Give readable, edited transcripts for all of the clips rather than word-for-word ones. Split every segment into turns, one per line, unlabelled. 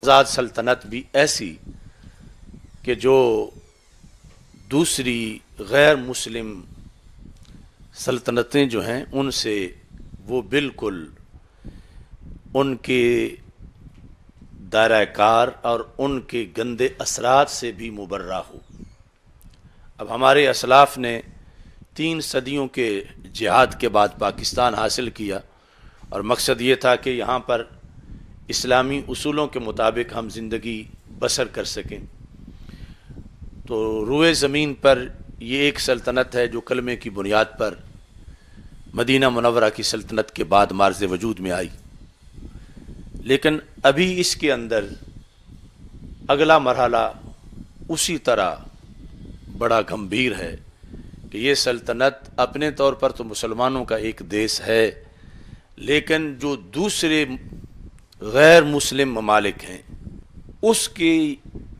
آزاد سلطنت بھی ایسی کہ جو دوسری غیر مسلم سلطنتیں جو ہیں ان سے وہ بالکل ان کے دائرہ کار اور ان کے گندے اثرات سے بھی مبرہ ہو۔ اب ہمارے اسلاف نے 3 صدیوں کے جہاد کے بعد پاکستان حاصل کیا اور مقصد یہ تھا کہ یہاں پر اسلامی اصولوں کے مطابق ہم زندگی بسر کر سکیں۔ تو روئے زمین پر یہ ایک سلطنت ہے جو کلمے کی بنیاد پر مدینہ منورہ کی سلطنت کے بعد مارز وجود میں آئی، لیکن ابھی اس کے اندر اگلا مرحلہ اسی طرح بڑا گمبھیر ہے کہ یہ سلطنت اپنے طور پر تو مسلمانوں کا ایک دیس ہے، لیکن جو دوسرے غیر مسلم ممالک ہیں اس کے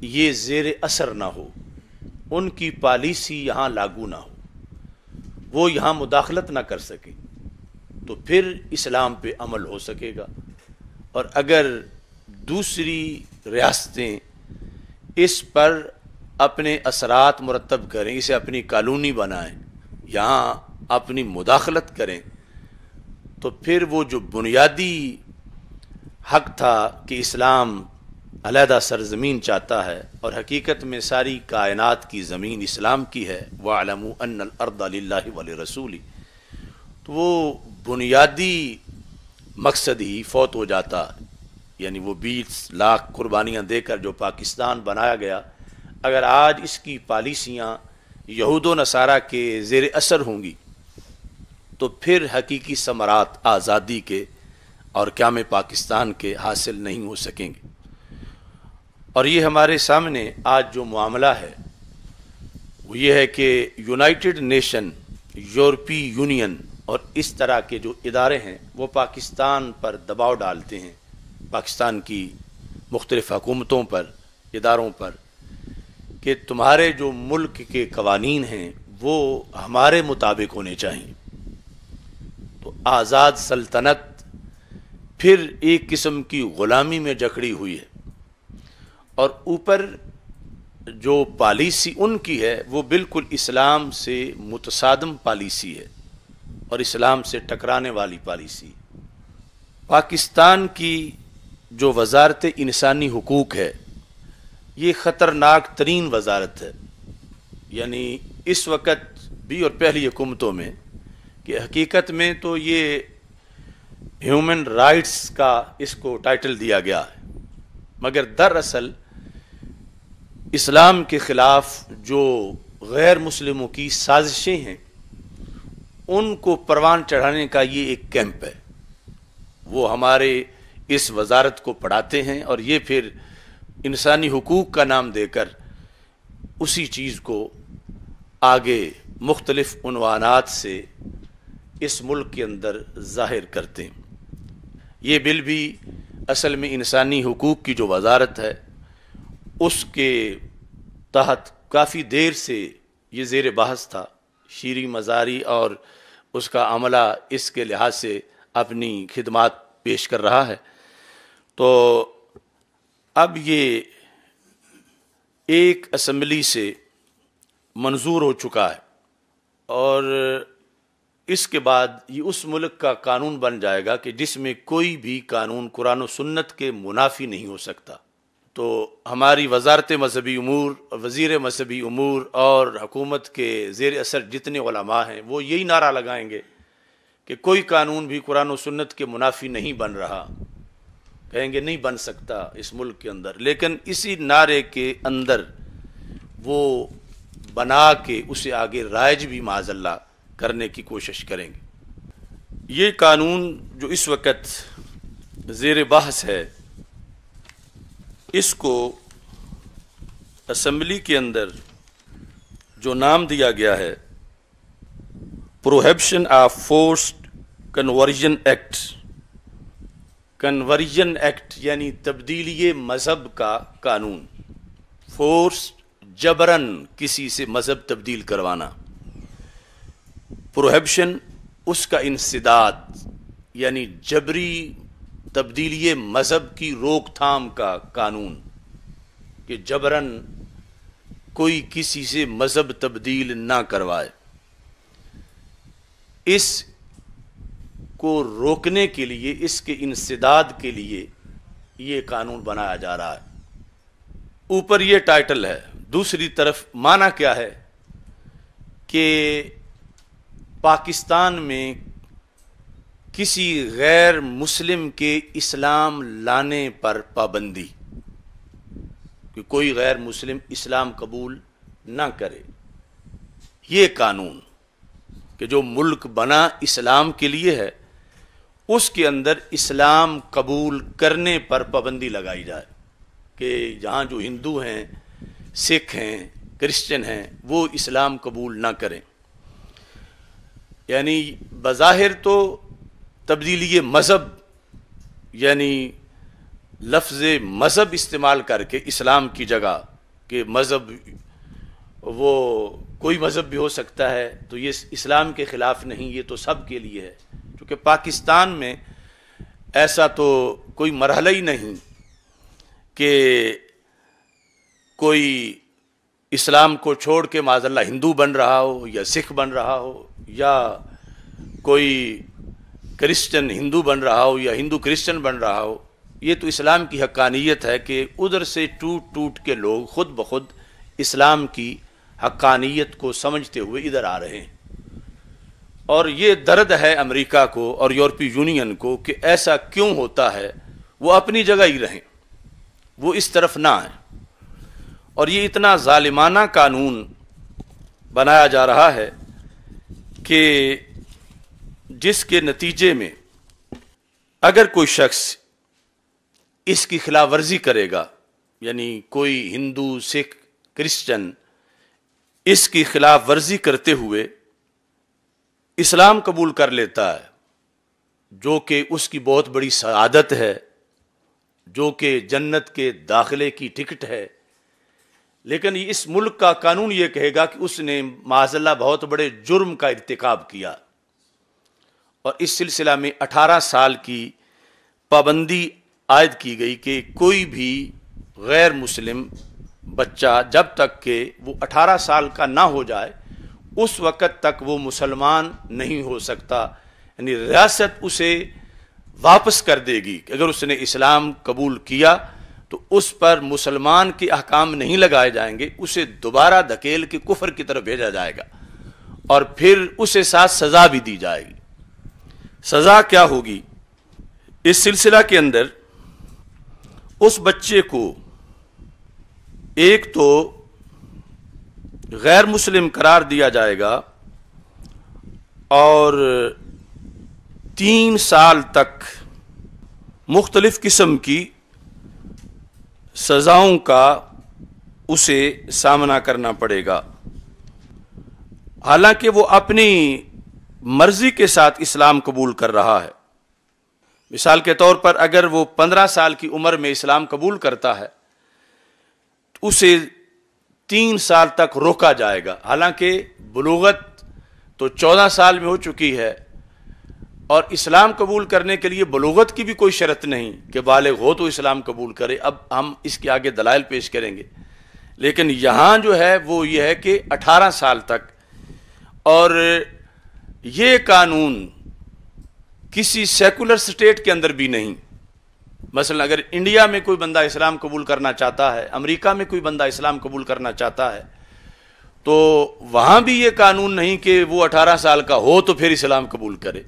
یہ زیر اثر نہ ہو، ان کی پالیسی یہاں لاگو نہ ہو، وہ یہاں مداخلت نہ کر سکیں، تو پھر اسلام پہ عمل ہو سکے گا۔ اور اگر دوسری ریاستیں اس پر اپنے اثرات مرتب کریں، اسے اپنی کالونی بنائیں، یہاں اپنی مداخلت کریں، تو پھر وہ جو بنیادی حق تھا کہ اسلام علیحدہ سرزمین چاہتا ہے اور حقیقت میں ساری کائنات کی زمین اسلام کی ہے، وَاعْلَمُوا أَنَّ الْأَرْضَ لِلَّهِ وَلِرَسُولِهِ، تو وہ بنیادی مقصد ہی فوت ہو جاتا۔ یعنی وہ 20 لاکھ قربانیاں دے کر جو پاکستان بنایا گیا، اگر آج اس کی پالیسیاں یہود و نصارہ کے زیر اثر ہوں گی تو پھر حقیقی ثمرات آزادی کے اور قیام پاکستان کے حاصل نہیں ہو سکیں گے۔ اور یہ ہمارے سامنے آج جو معاملہ ہے وہ یہ ہے کہ یونائٹڈ نیشن، یورپی یونین اور اس طرح کے جو ادارے ہیں وہ پاکستان پر دباؤ ڈالتے ہیں، پاکستان کی مختلف حکومتوں پر، اداروں پر، کہ تمہارے جو ملک کے قوانین ہیں وہ ہمارے مطابق ہونے چاہیے۔ تو آزاد سلطنت پھر ایک قسم کی غلامی میں جکڑی ہوئی ہے، اور اوپر جو پالیسی ان کی ہے وہ بالکل اسلام سے متصادم پالیسی ہے اور اسلام سے ٹکرانے والی پالیسی۔ پاکستان کی جو وزارت انسانی حقوق ہے یہ خطرناک ترین وزارت ہے، یعنی اس وقت بھی اور پہلی حکومتوں میں، کہ حقیقت میں تو یہ ہیومن رائٹس کا اس کو ٹائٹل دیا گیا ہے، مگر دراصل اسلام کے خلاف جو غیر مسلموں کی سازشیں ہیں ان کو پروان چڑھانے کا یہ ایک کیمپ ہے۔ وہ ہمارے اس وزارت کو پڑھاتے ہیں اور یہ پھر انسانی حقوق کا نام دے کر اسی چیز کو آگے مختلف عنوانات سے اس ملک کے اندر ظاہر کرتے ہیں۔ یہ بل بھی اصل میں انسانی حقوق کی جو وزارت ہے اس کے تحت کافی دیر سے یہ زیر بحث تھا، شیریں مزاری اور اس کا عملہ اس کے لحاظ سے اپنی خدمات پیش کر رہا ہے۔ تو اب یہ ایک اسمبلی سے منظور ہو چکا ہے اور اس کے بعد یہ اس ملک کا قانون بن جائے گا کہ جس میں کوئی بھی قانون قرآن و سنت کے منافی نہیں ہو سکتا۔ تو ہماری وزارت مذہبی امور، وزیر مذہبی امور اور حکومت کے زیر اثر جتنے علماء ہیں وہ یہی نعرہ لگائیں گے کہ کوئی قانون بھی قرآن و سنت کے منافی نہیں بن رہا، کہیں گے نہیں بن سکتا اس ملک کے اندر، لیکن اسی نعرے کے اندر وہ بنا کے اسے آگے رائج بھی معاذ اللہ کرنے کی کوشش کریں گے۔ یہ قانون جو اس وقت زیر بحث ہے اس کو اسمبلی کے اندر جو نام دیا گیا ہے prohibition of forced conversion act, conversion act یعنی تبدیلی مذہب کا قانون، فورس جبرن کسی سے مذہب تبدیل کروانا، پروہیبشن اس کا انسداد یعنی جبری تبدیلی مذہب کی روک تھام کا قانون کہ جبراً کوئی کسی سے مذہب تبدیل نہ کروائے، اس کو روکنے کے لیے، اس کے انسداد کے لیے یہ قانون بنایا جا رہا ہے۔ اوپر یہ ٹائٹل ہے، دوسری طرف معنی کیا ہے کہ پاکستان میں کسی غیر مسلم کے اسلام لانے پر پابندی، کہ کوئی غیر مسلم اسلام قبول نہ کرے۔ یہ قانون کہ جو ملک بنا اسلام کے لیے ہے، اس کے اندر اسلام قبول کرنے پر پابندی لگائی جائے کہ جہاں جو ہندو ہیں، سکھ ہیں، کرسچن ہیں، وہ اسلام قبول نہ کریں۔ یعنی بظاہر تو تبدیلی مذہب، یعنی لفظ مذہب استعمال کر کے اسلام کی جگہ، کہ مذہب وہ کوئی مذہب بھی ہو سکتا ہے، تو یہ اسلام کے خلاف نہیں، یہ تو سب کے لیے ہے۔ کیونکہ پاکستان میں ایسا تو کوئی مرحلہ ہی نہیں کہ کوئی اسلام کو چھوڑ کے معاذ اللہ ہندو بن رہا ہو، یا سکھ بن رہا ہو، یا کوئی کرسچن ہندو بن رہا ہو، یا ہندو کرسچن بن رہا ہو۔ یہ تو اسلام کی حقانیت ہے کہ ادھر سے ٹوٹ ٹوٹ کے لوگ خود بخود اسلام کی حقانیت کو سمجھتے ہوئے ادھر آ رہے ہیں۔ اور یہ درد ہے امریکہ کو اور یورپی یونین کو کہ ایسا کیوں ہوتا ہے، وہ اپنی جگہ ہی رہیں، وہ اس طرف نہ آئیں۔ اور یہ اتنا ظالمانہ قانون بنایا جا رہا ہے کہ جس کے نتیجے میں اگر کوئی شخص اس کی خلاف ورزی کرے گا، یعنی کوئی ہندو، سکھ، کرسچن اس کی خلاف ورزی کرتے ہوئے اسلام قبول کر لیتا ہے، جو کہ اس کی بہت بڑی سعادت ہے، جو کہ جنت کے داخلے کی ٹکٹ ہے، لیکن اس ملک کا قانون یہ کہے گا کہ اس نے معاذ اللہ بہت بڑے جرم کا ارتکاب کیا، اور اس سلسلہ میں 18 سال کی پابندی عائد کی گئی کہ کوئی بھی غیر مسلم بچہ جب تک کہ وہ 18 سال کا نہ ہو جائے اس وقت تک وہ مسلمان نہیں ہو سکتا۔ یعنی ریاست اسے واپس کر دے گی کہ اگر اس نے اسلام قبول کیا تو اس پر مسلمان کے احکام نہیں لگائے جائیں گے، اسے دوبارہ دھکیل کے کفر کی طرف بھیجا جائے گا، اور پھر اسے ساتھ سزا بھی دی جائے گی۔ سزا کیا ہوگی؟ اس سلسلہ کے اندر اس بچے کو ایک تو غیر مسلم قرار دیا جائے گا، اور 3 سال تک مختلف قسم کی سزاؤں کا اسے سامنا کرنا پڑے گا، حالانکہ وہ اپنی مرضی کے ساتھ اسلام قبول کر رہا ہے۔ مثال کے طور پر اگر وہ 15 سال کی عمر میں اسلام قبول کرتا ہے تو اسے 3 سال تک روکا جائے گا، حالانکہ بلوغت تو 14 سال میں ہو چکی ہے، اور اسلام قبول کرنے کے لیے بلوغت کی بھی کوئی شرط نہیں کہ بالغ ہو تو اسلام قبول کرے۔ اب ہم اس کے آگے دلائل پیش کریں گے، لیکن یہاں جو ہے وہ یہ ہے کہ 18 سال تک۔ اور یہ قانون کسی سیکولر سٹیٹ کے اندر بھی نہیں۔ مثلا اگر انڈیا میں کوئی بندہ اسلام قبول کرنا چاہتا ہے، امریکہ میں کوئی بندہ اسلام قبول کرنا چاہتا ہے، تو وہاں بھی یہ قانون نہیں کہ وہ 18 سال کا ہو تو پھر اسلام قبول کرے۔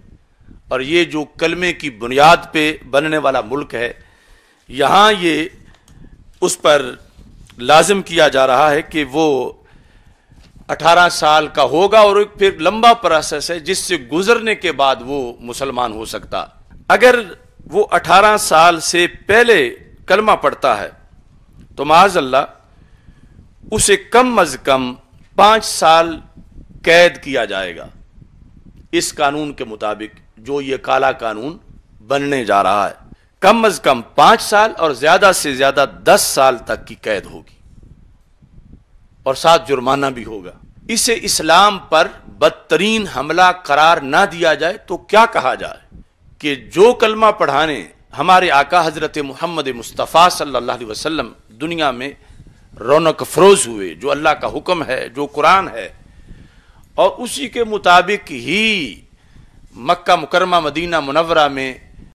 اور یہ جو کلمے کی بنیاد پہ بننے والا ملک ہے، یہاں یہ اس پر لازم کیا جا رہا ہے کہ وہ 18 سال کا ہوگا، اور ایک پھر لمبا پروسیس ہے جس سے گزرنے کے بعد وہ مسلمان ہو سکتا۔ اگر وہ 18 سال سے پہلے کلمہ پڑھتا ہے تو معاذ اللہ اسے کم از کم 5 سال قید کیا جائے گا، اس قانون کے مطابق جو یہ کالا قانون بننے جا رہا ہے۔ کم از کم 5 سال اور زیادہ سے زیادہ 10 سال تک کی قید ہوگی، اور ساتھ جرمانہ بھی ہوگا۔ اسے اسلام پر بدترین حملہ قرار نہ دیا جائے تو کیا کہا جائے؟ کہ جو کلمہ پڑھانے ہمارے آقا حضرت محمد مصطفیٰ صلی اللہ علیہ وسلم دنیا میں رونق افروز ہوئے، جو اللہ کا حکم ہے، جو قرآن ہے، اور اسی کے مطابق ہی مکہ مکرمہ مدینہ منورہ میں